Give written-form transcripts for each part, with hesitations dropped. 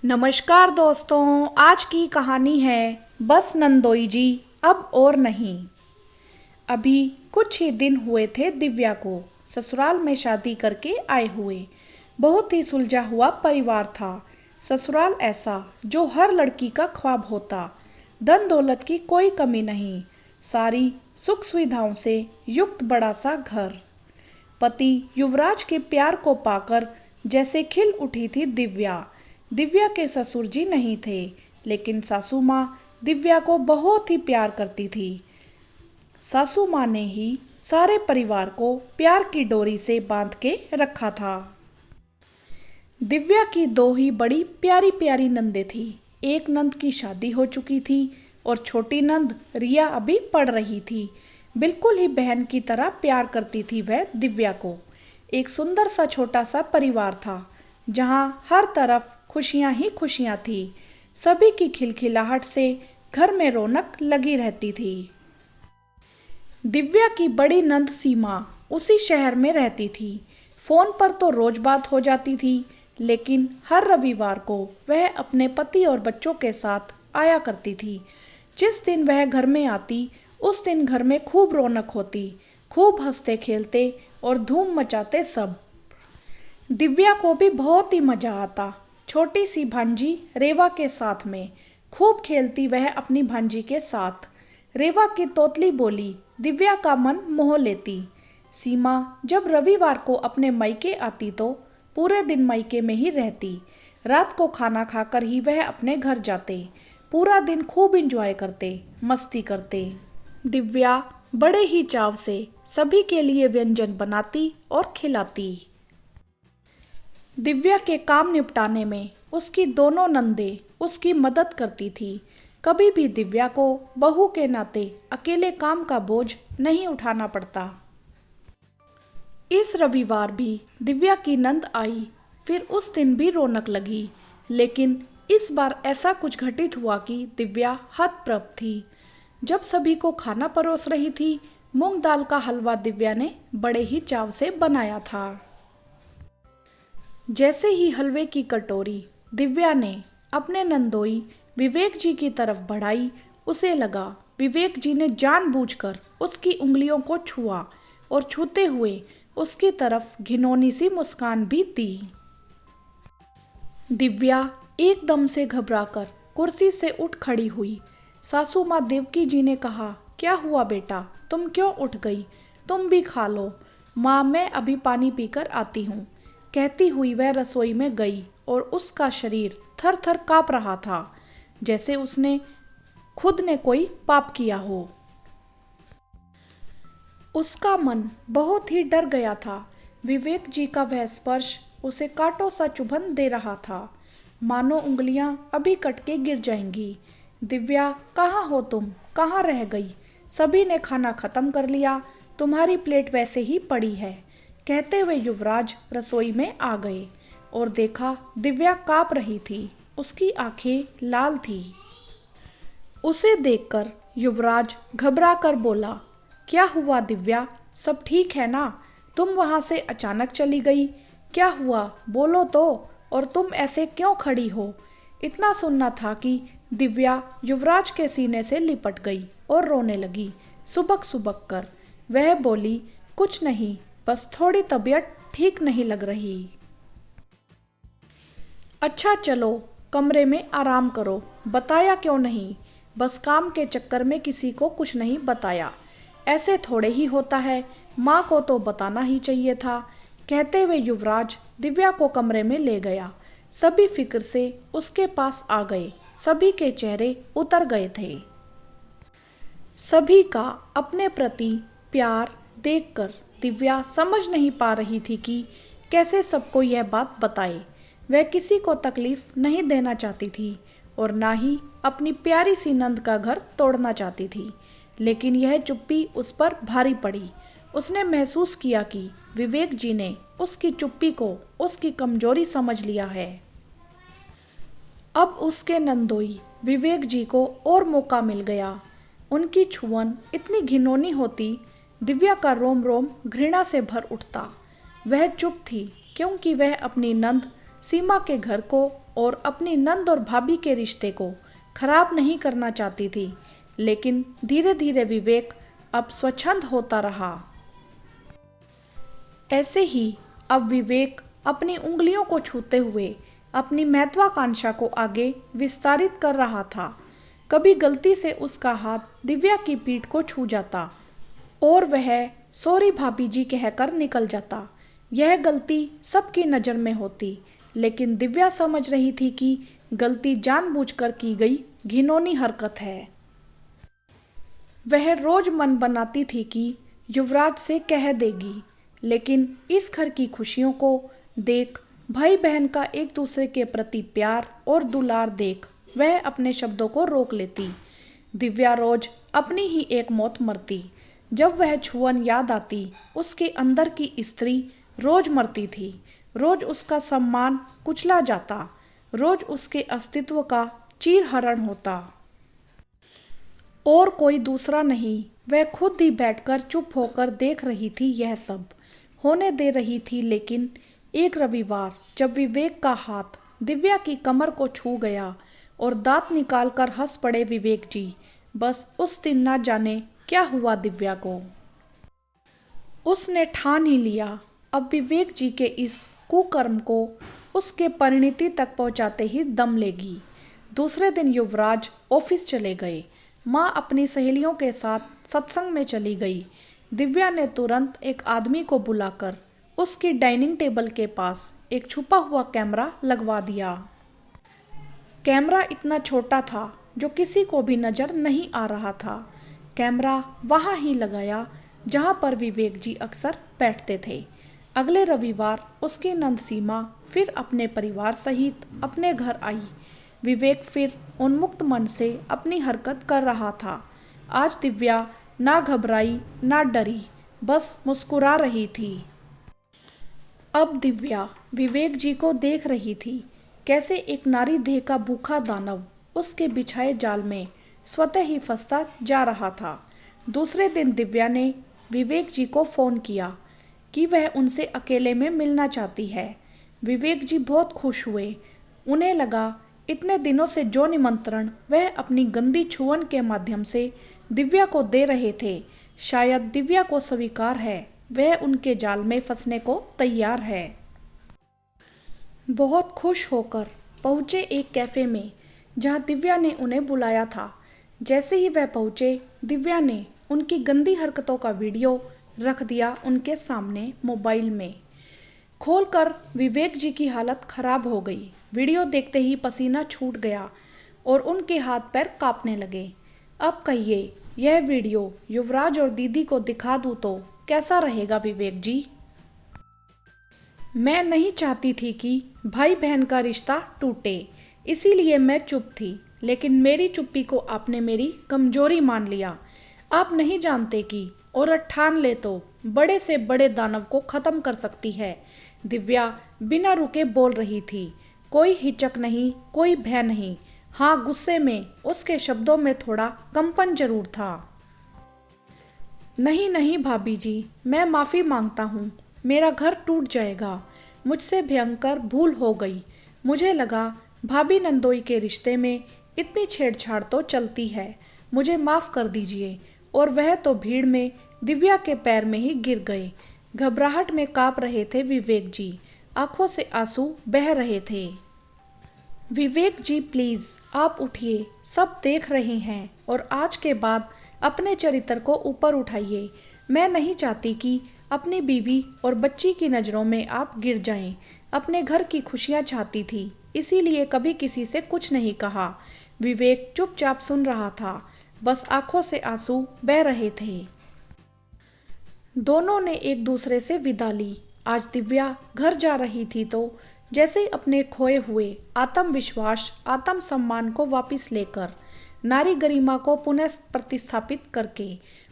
नमस्कार दोस्तों, आज की कहानी है बस नंदोई जी अब और नहीं। अभी कुछ ही दिन हुए थे दिव्या को ससुराल में शादी करके आए हुए। बहुत ही सुलझा हुआ परिवार था। ससुराल ऐसा जो हर लड़की का ख्वाब होता। धन दौलत की कोई कमी नहीं, सारी सुख सुविधाओं से युक्त बड़ा सा घर। पति युवराज के प्यार को पाकर जैसे खिल उठी थी दिव्या। दिव्या के ससुर जी नहीं थे, लेकिन सासू माँ दिव्या को बहुत ही प्यार करती थी। सासू माँ ने ही सारे परिवार को प्यार की डोरी से बांध के रखा था। दिव्या की दो ही बड़ी प्यारी प्यारी नंदे थी। एक नंद की शादी हो चुकी थी और छोटी नंद रिया अभी पढ़ रही थी। बिल्कुल ही बहन की तरह प्यार करती थी वह दिव्या को। एक सुंदर सा छोटा सा परिवार था, जहां हर तरफ खुशियां ही खुशियां थी। सभी की खिलखिलाहट से घर में रौनक लगी रहती थी। दिव्या की बड़ी नंद सीमा उसी शहर में रहती थी। फोन पर तो रोज बात हो जाती थी, लेकिन हर रविवार को वह अपने पति और बच्चों के साथ आया करती थी। जिस दिन वह घर में आती, उस दिन घर में खूब रौनक होती। खूब हंसते खेलते और धूम मचाते सब। दिव्या को भी बहुत ही मजा आता। छोटी सी भांजी रेवा के साथ में खूब खेलती वह अपनी भांजी के साथ। रेवा की तोतली बोली दिव्या का मन मोह लेती। सीमा जब रविवार को अपने मायके आती तो पूरे दिन मायके में ही रहती। रात को खाना खाकर ही वह अपने घर जाते। पूरा दिन खूब एंजॉय करते, मस्ती करते। दिव्या बड़े ही चाव से सभी के लिए व्यंजन बनाती और खिलाती। दिव्या के काम निपटाने में उसकी दोनों नंदे उसकी मदद करती थी। कभी भी दिव्या को बहू के नाते अकेले काम का बोझ नहीं उठाना पड़ता। इस रविवार भी दिव्या की नंद आई, फिर उस दिन भी रौनक लगी। लेकिन इस बार ऐसा कुछ घटित हुआ कि दिव्या हतप्रभ थी। जब सभी को खाना परोस रही थी, मूंग दाल का हलवा दिव्या ने बड़े ही चाव से बनाया था। जैसे ही हलवे की कटोरी दिव्या ने अपने नंदोई विवेक जी की तरफ बढ़ाई, उसे लगा विवेक जी ने जानबूझकर उसकी उंगलियों को छुआ और छूते हुए उसकी तरफ घिनौनी सी मुस्कान भी दी। दिव्या एकदम से घबराकर कुर्सी से उठ खड़ी हुई। सासू माँ देवकी जी ने कहा, क्या हुआ बेटा, तुम क्यों उठ गई? तुम भी खा लो। माँ, मैं अभी पानी पीकर आती हूँ। कहती हुई वह रसोई में गई और उसका शरीर थर थर कांप रहा था, जैसे उसने खुद ने कोई पाप किया हो। उसका मन बहुत ही डर गया था। विवेक जी का वह स्पर्श उसे कांटों सा चुभन दे रहा था, मानो उंगलियां अभी कट के गिर जाएंगी। दिव्या, कहाँ हो तुम? कहाँ रह गई? सभी ने खाना खत्म कर लिया, तुम्हारी प्लेट वैसे ही पड़ी है। कहते हुए युवराज रसोई में आ गए और देखा दिव्या कांप रही थी। उसकी आंखें लाल थी। उसे देखकर युवराज घबरा कर बोला, क्या हुआ दिव्या, सब ठीक है ना? तुम वहां से अचानक चली गई, क्या हुआ? बोलो तो, और तुम ऐसे क्यों खड़ी हो? इतना सुनना था कि दिव्या युवराज के सीने से लिपट गई और रोने लगी, सुबक सुबक कर। वह बोली, कुछ नहीं, बस थोड़ी तबीयत ठीक नहीं लग रही। अच्छा चलो कमरे में आराम करो। बताया क्यों नहीं? बस काम के चक्कर में किसी को कुछ नहीं बताया। ऐसे थोड़े ही होता है, माँ को तो बताना ही चाहिए था। कहते हुए युवराज दिव्या को कमरे में ले गया। सभी फिक्र से उसके पास आ गए। सभी के चेहरे उतर गए थे। सभी का अपने प्रति प्यार देखकर दिव्या समझ नहीं पा रही थी कि कैसे सबको यह बात बताए। वह किसी को तकलीफ नहीं देना चाहती थी और ना ही अपनी प्यारी सी नंद का घर तोड़ना चाहती थी। लेकिन यह चुप्पी उस पर भारी पड़ी। उसने महसूस किया कि विवेक जी ने उसकी चुप्पी को उसकी कमजोरी समझ लिया है। अब उसके नंदोई विवेक जी को और मौका मिल गया। उनकी छुअन इतनी घिनौनी होती, दिव्या का रोम रोम घृणा से भर उठता। वह चुप थी क्योंकि वह अपनी नंद सीमा के घर को और अपनी नंद और भाभी के रिश्ते को खराब नहीं करना चाहती थी, लेकिन धीरे धीरे विवेक अब स्वच्छंद होता रहा। ऐसे ही अब विवेक अपनी उंगलियों को छूते हुए अपनी महत्वाकांक्षा को आगे विस्तारित कर रहा था। कभी गलती से उसका हाथ दिव्या की पीठ को छू जाता और वह सॉरी भाभी जी कहकर निकल जाता। यह गलती सबकी नज़र में होती, लेकिन दिव्या समझ रही थी कि गलती जानबूझकर की गई घिनौनी हरकत है। वह रोज मन बनाती थी कि युवराज से कह देगी, लेकिन इस घर की खुशियों को देख, भाई बहन का एक दूसरे के प्रति प्यार और दुलार देख वह अपने शब्दों को रोक लेती। दिव्या रोज अपनी ही एक मौत मरती। जब वह छुअन याद आती, उसके अंदर की स्त्री रोज मरती थी। रोज उसका सम्मान कुचला जाता, रोज उसके अस्तित्व का चीरहरण होता। और कोई दूसरा नहीं, वह खुद ही बैठकर चुप होकर देख रही थी, यह सब होने दे रही थी। लेकिन एक रविवार जब विवेक का हाथ दिव्या की कमर को छू गया और दांत निकालकर हंस पड़े विवेक जी, बस उस दिन ना जाने क्या हुआ दिव्या को। उसने ठान ही लिया, अब विवेक जी के इस कुकर्म को उसके परिणति तक पहुंचाते ही दम लेगी। दूसरे दिन युवराज ऑफिस चले गए। माँ अपनी सहेलियों के साथ सत्संग में चली गई। दिव्या ने तुरंत एक आदमी को बुलाकर उसकी डाइनिंग टेबल के पास एक छुपा हुआ कैमरा लगवा दिया। कैमरा इतना छोटा था जो किसी को भी नजर नहीं आ रहा था। कैमरा वहां ही लगाया जहां पर विवेक जी अक्सर बैठते थे। अगले रविवार उसकी नंद सीमा फिर अपने परिवार सहित अपने घर आई। विवेक फिर उन्मुक्त मन से अपनी हरकत कर रहा था। आज दिव्या ना घबराई ना डरी, बस मुस्कुरा रही थी। अब दिव्या विवेक जी को देख रही थी, कैसे एक नारी देह का भूखा दानव उसके बिछाए जाल में स्वतः ही फंसता जा रहा था। दूसरे दिन दिव्या ने विवेक जी को फोन किया कि वह उनसे अकेले में मिलना चाहती है। विवेक जी बहुत खुश हुए। उन्हें लगा इतने दिनों से जो निमंत्रण वह अपनी गंदी छुअन के माध्यम से दिव्या को दे रहे थे, शायद दिव्या को स्वीकार है। वह उनके जाल में फंसने को तैयार है। बहुत खुश होकर पहुंचे एक कैफे में जहां दिव्या ने उन्हें बुलाया था। जैसे ही वह पहुंचे, दिव्या ने उनकी गंदी हरकतों का वीडियो रख दिया उनके सामने मोबाइल में। खोलकर विवेक जी की हालत खराब हो गई। वीडियो देखते ही पसीना छूट गया और उनके हाथ पैर कांपने लगे। अब कहिए, यह वीडियो युवराज और दीदी को दिखा दूं तो कैसा रहेगा विवेक जी? मैं नहीं चाहती थी कि भाई बहन का रिश्ता टूटे, इसीलिए मैं चुप थी, लेकिन मेरी चुप्पी को आपने मेरी कमजोरी मान लिया। आप नहीं जानते कि औरत ठान ले तो बड़े से बड़े दानव को खत्म कर सकती है। दिव्या बिना रुके बोल रही थी, कोई हिचक नहीं, कोई भय नहीं। हाँ, गुस्से में उसके शब्दों में थोड़ा कंपन जरूर था। नहीं नहीं भाभी जी, मैं माफी मांगता हूँ। मेरा घर टूट जाएगा। मुझसे भयंकर भूल हो गई। मुझे लगा भाभी नंदोई के रिश्ते में इतनी छेड़छाड़ तो चलती है। मुझे माफ कर दीजिए। और वह तो भीड़ में दिव्या के पैर में ही गिर गए। घबराहट में कांप रहे थे विवेक जी, आंखों से आंसू बह रहे थे। विवेक जी प्लीज आप उठिए, सब देख रहे हैं और आज के बाद अपने चरित्र को ऊपर उठाइए। मैं नहीं चाहती कि अपनी बीवी और बच्ची की नजरों में आप गिर जाएं। अपने घर की खुशियां चाहती थी, इसीलिए कभी किसी से कुछ नहीं कहा। विवेक चुपचाप सुन रहा था, बस आंखों से आंसू बह रहे थे। दोनों ने एक दूसरे से विदा ली। आज दिव्या घर जा रही थी तो जैसे अपने खोए हुए आत्मविश्वास, आत्मसम्मान को वापस लेकर, नारी गरिमा को पुनः प्रतिस्थापित करके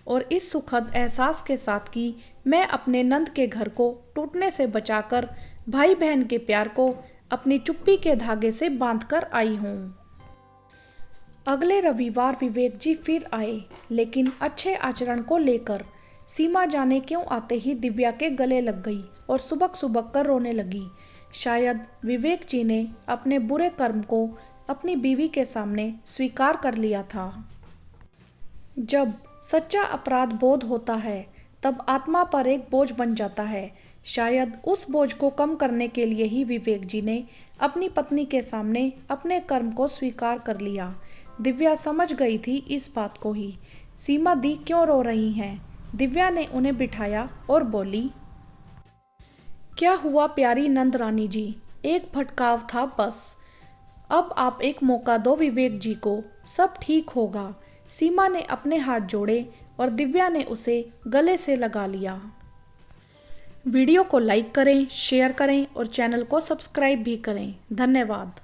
और इस सुखद एहसास के साथ कि मैं अपने नंद के घर को टूटने से बचाकर भाई बहन के प्यार को अपनी चुप्पी के धागे से बांधकर आई हूँ। अगले रविवार विवेक जी फिर आए, लेकिन अच्छे आचरण को लेकर। सीमा जाने क्यों आते ही दिव्या के गले लग गई और सुबक सुबक कर रोने लगी। शायद विवेक जी ने अपने बुरे कर्म को अपनी बीवी के सामने स्वीकार कर लिया था। जब सच्चा अपराध बोध होता है तब आत्मा पर एक बोझ बन जाता है। शायद उस बोझ को कम करने के लिए ही विवेक जी ने अपनी पत्नी के सामने अपने कर्म को स्वीकार कर लिया। दिव्या समझ गई थी इस बात को ही। सीमा दी क्यों रो रही हैं? दिव्या ने उन्हें बिठाया और बोली, क्या हुआ प्यारी नंद रानी जी, एक भटकाव था बस। अब आप एक मौका दो विवेक जी को, सब ठीक होगा। सीमा ने अपने हाथ जोड़े और दिव्या ने उसे गले से लगा लिया। वीडियो को लाइक करें, शेयर करें और चैनल को सब्सक्राइब भी करें। धन्यवाद।